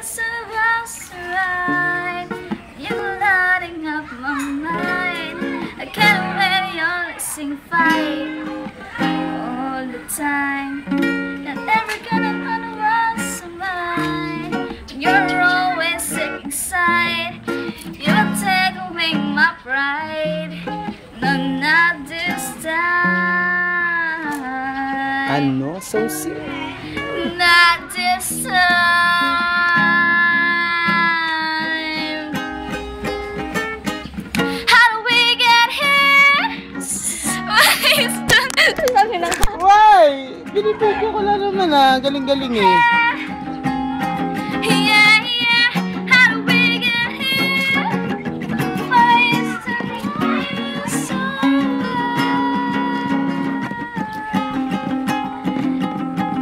so right. You're lighting up my mind. I can't wear your sing fight all the time. Not ever gonna run around so mine. You're always taking side. You take away my pride. No, not this time. Ano? So sweet. Not this time. How do we get here? Why? Binibuko ko lang naman galing-galing eh. Yeah, yeah. How do we get here? Why is the rain so good?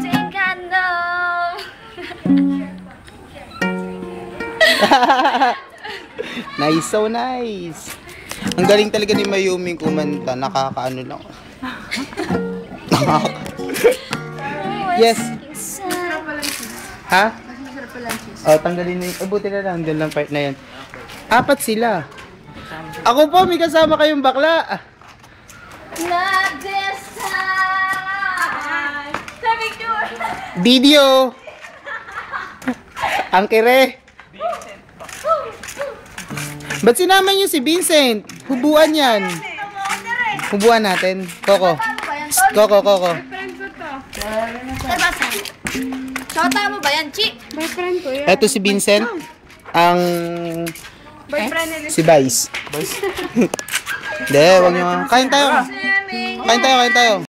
Think I know. Nice, so nice. Ang galing talaga ni Mayumi kumanta. Nakakaano lang. Yes. Ha? Oh, tanggalin na yun. Buti na lang. Doon lang part na yan. 4 sila. Ako po, may kasama kayong bakla. Not this time. Video. Ang kire. Ba't sinama niyo si Vincent? Hubuan yan. Hubuan natin. Coco. Coco, Coco. Shota mo ba yan, Chi? Boyfriend ko yan. Ito si Vincent. Ang... Boyfriend nila. Si Vice. Hindi, wag nyo. Kain tayo. Kain tayo, kain tayo.